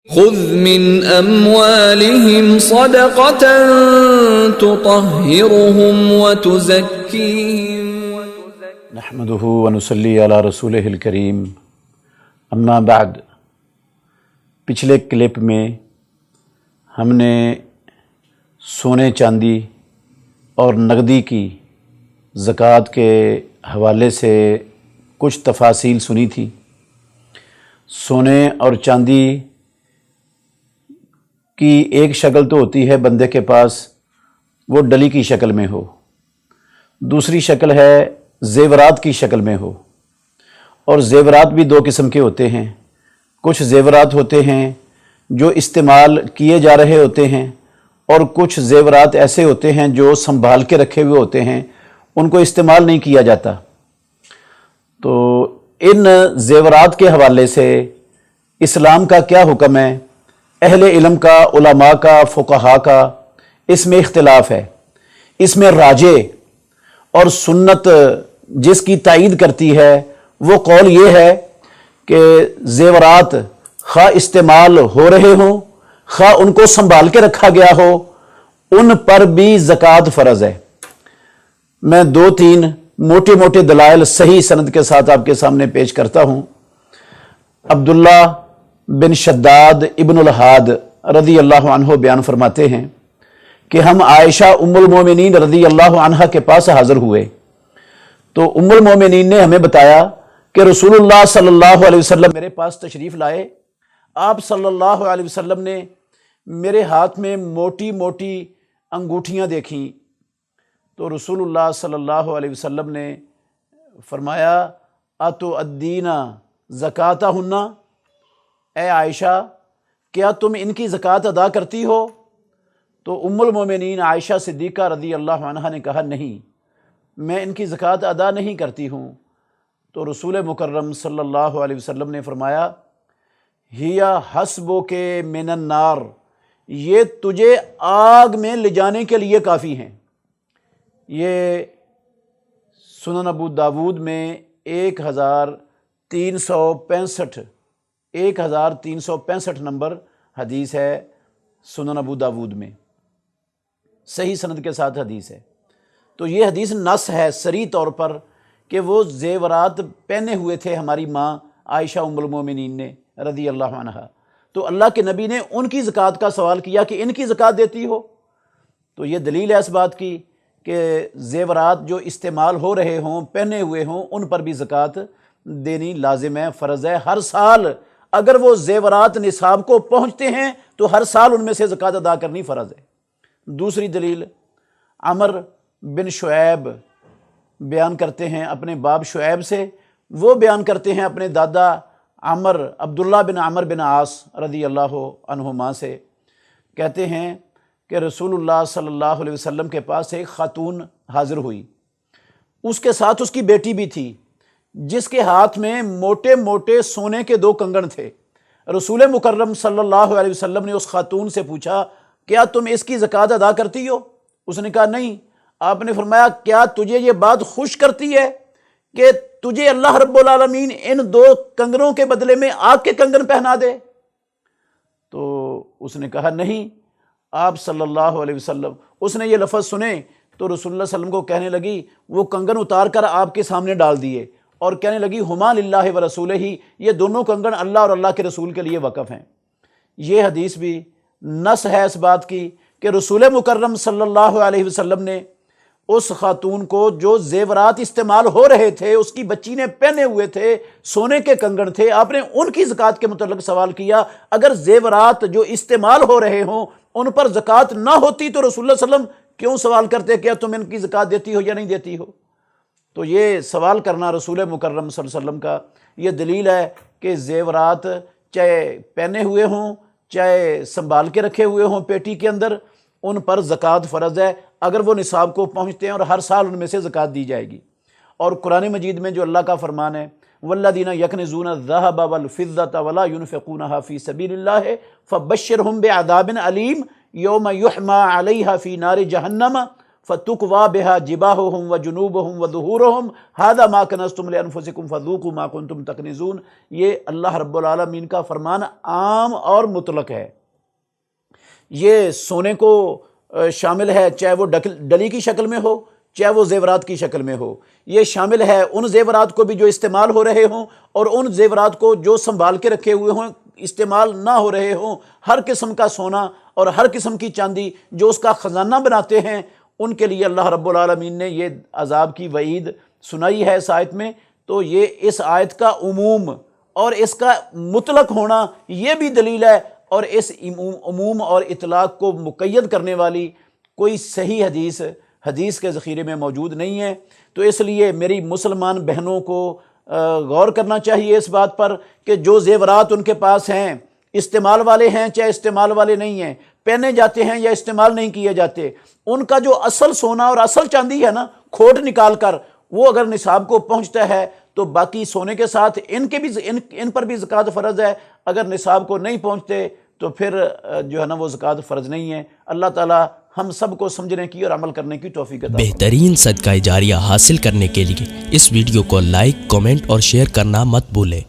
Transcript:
خذ من اموالهم صدقة تطهرهم وتزكيهم نحمده ونصلي علی رسولہ الکریم، اما بعد۔ پچھلے کلپ میں ہم نے سونے چاندی اور نقدی کی زکوٰۃ کے حوالے سے کچھ تفاصیل سنی تھی۔ سونے اور چاندی کی ایک شکل تو ہوتی ہے بندے کے پاس، وہ ڈلی کی شکل میں ہو، دوسری شکل ہے زیورات کی شکل میں ہو، اور زیورات بھی دو قسم کے ہوتے ہیں۔ کچھ زیورات ہوتے ہیں جو استعمال کیے جا رہے ہوتے ہیں، اور کچھ زیورات ایسے ہوتے ہیں جو سنبھال کے رکھے ہوئے ہوتے ہیں، ان کو استعمال نہیں کیا جاتا۔ تو ان زیورات کے حوالے سے اسلام کا کیا حکم ہے، اہل علم کا، علماء کا، فقہاء کا اس میں اختلاف ہے۔ اس میں راجح اور سنت جس کی تائید کرتی ہے وہ قول یہ ہے کہ زیورات خواہ استعمال ہو رہے ہوں، خواہ ان کو سنبھال کے رکھا گیا ہو، ان پر بھی زکوٰۃ فرض ہے۔ میں دو تین موٹے موٹے دلائل صحیح سند کے ساتھ آپ کے سامنے پیش کرتا ہوں۔ عبداللہ بن شداد ابن الحاد رضی اللہ عنہ بیان فرماتے ہیں کہ ہم عائشہ ام المومنین رضی اللہ عنہ کے پاس حاضر ہوئے تو ام المومنین نے ہمیں بتایا کہ رسول اللہ صلی اللہ علیہ وسلم میرے پاس تشریف لائے۔ آپ صلی اللہ علیہ وسلم نے میرے ہاتھ میں موٹی موٹی انگوٹھیاں دیکھیں تو رسول اللہ صلی اللہ علیہ وسلم نے فرمایا اتؤدین زکاتہن، اے عائشہ کیا تم ان کی زکوٰۃ ادا کرتی ہو؟ تو ام المومنین عائشہ صدیقہ رضی اللہ عنہ نے کہا نہیں، میں ان کی زکوٰۃ ادا نہیں کرتی ہوں۔ تو رسول مکرم صلی اللہ علیہ وسلم نے فرمایا ہیا حسبک من النار، یہ تجھے آگ میں لے جانے کے لیے کافی ہیں۔ یہ سنن ابو داود میں 1365 نمبر حدیث ہے، سنن ابو داود میں صحیح سند کے ساتھ حدیث ہے۔ تو یہ حدیث نص ہے صریح طور پر کہ وہ زیورات پہنے ہوئے تھے ہماری ماں عائشہ ام المومنین نے رضی اللہ عنہ، تو اللہ کے نبی نے ان کی زکوٰۃ کا سوال کیا کہ ان کی زکوٰۃ دیتی ہو؟ تو یہ دلیل ہے اس بات کی کہ زیورات جو استعمال ہو رہے ہوں، پہنے ہوئے ہوں، ان پر بھی زکوٰۃ دینی لازم ہے، فرض ہے۔ ہر سال اگر وہ زیورات نصاب کو پہنچتے ہیں تو ہر سال ان میں سے زکوٰۃ ادا کرنی فرض ہے۔ دوسری دلیل عمر بن شعیب بیان کرتے ہیں اپنے باپ شعیب سے، وہ بیان کرتے ہیں اپنے دادا عبداللہ بن عمر بن عاص رضی اللہ عنہما سے، کہتے ہیں کہ رسول اللہ صلی اللہ علیہ وسلم کے پاس ایک خاتون حاضر ہوئی، اس کے ساتھ اس کی بیٹی بھی تھی جس کے ہاتھ میں موٹے موٹے سونے کے 2 کنگن تھے۔ رسول مکرم صلی اللہ علیہ وسلم نے اس خاتون سے پوچھا کیا تم اس کی زکوٰۃ ادا کرتی ہو؟ اس نے کہا نہیں۔ آپ نے فرمایا کیا تجھے یہ بات خوش کرتی ہے کہ تجھے اللہ رب العالمین ان 2 کنگنوں کے بدلے میں آگ کے کنگن پہنا دے؟ تو اس نے کہا نہیں۔ آپ صلی اللہ علیہ وسلم اس نے یہ لفظ سنے تو رسول اللہ صلی اللہ علیہ وسلم کو کہنے لگی، وہ کنگن اتار کر آپ کے سامنے ڈال دیے اور کہنے لگی ہما للہ و رسولہ، یہ دونوں کنگن اللہ اور اللہ کے رسول کے لیے وقف ہیں۔ یہ حدیث بھی نص ہے اس بات کی کہ رسول مکرم صلی اللہ علیہ وسلم نے اس خاتون کو جو زیورات استعمال ہو رہے تھے، اس کی بچی نے پہنے ہوئے تھے، سونے کے کنگن تھے، آپ نے ان کی زکوٰۃ کے متعلق سوال کیا۔ اگر زیورات جو استعمال ہو رہے ہوں ان پر زکوٰۃ نہ ہوتی تو رسول اللہ صلی اللہ علیہ وسلم کیوں سوال کرتے کہ تم ان کی زکوٰۃ دیتی ہو یا نہیں دیتی ہو؟ تو یہ سوال کرنا رسول مکرم صلی اللہ علیہ وسلم کا یہ دلیل ہے کہ زیورات چاہے پہنے ہوئے ہوں چاہے سنبھال کے رکھے ہوئے ہوں پیٹی کے اندر، ان پر زکوٰۃ فرض ہے اگر وہ نصاب کو پہنچتے ہیں، اور ہر سال ان میں سے زکوٰۃ دی جائے گی۔ اور قرآن مجید میں جو اللہ کا فرمان ہے والذین یکنزون الذھب والفضة ولا ينفقونها فی سبیل اللہ فبشرهم بعذاب علیم یوم یحمى علیہا فی نار جہنم فتقوا بها جباههم وجنوبهم وظهورهم هذا ما كنزتم لانفسكم فذوقوا ما كنتم تكنزون۔ یہ اللہ رب العالمین کا فرمان عام اور مطلق ہے۔ یہ سونے کو شامل ہے، چاہے وہ ڈلی کی شکل میں ہو چاہے وہ زیورات کی شکل میں ہو۔ یہ شامل ہے ان زیورات کو بھی جو استعمال ہو رہے ہوں اور ان زیورات کو جو سنبھال کے رکھے ہوئے ہوں، استعمال نہ ہو رہے ہوں۔ ہر قسم کا سونا اور ہر قسم کی چاندی جو اس کا خزانہ بناتے ہیں، ان کے لیے اللہ رب العالمین نے یہ عذاب کی وعید سنائی ہے اس آیت میں۔ تو یہ اس آیت کا عموم اور اس کا مطلق ہونا یہ بھی دلیل ہے، اور اس عموم اور اطلاق کو مقید کرنے والی کوئی صحیح حدیث کے ذخیرے میں موجود نہیں ہے۔ تو اس لیے میری مسلمان بہنوں کو غور کرنا چاہیے اس بات پر کہ جو زیورات ان کے پاس ہیں، استعمال والے ہیں چاہے استعمال والے نہیں ہیں، پہنے جاتے ہیں یا استعمال نہیں کیے جاتے، ان کا جو اصل سونا اور اصل چاندی ہے نا، کھوٹ نکال کر وہ اگر نصاب کو پہنچتا ہے تو باقی سونے کے ساتھ ان پر بھی زکوٰۃ فرض ہے۔ اگر نصاب کو نہیں پہنچتے تو پھر جو ہے نا وہ زکوٰۃ فرض نہیں ہے۔ اللہ تعالی ہم سب کو سمجھنے کی اور عمل کرنے کی توفیق عطا فرمائے۔ بہترین صدقہ جاریہ حاصل کرنے کے لیے اس ویڈیو کو لائک، کمنٹ اور شیئر کرنا مت بھولیں۔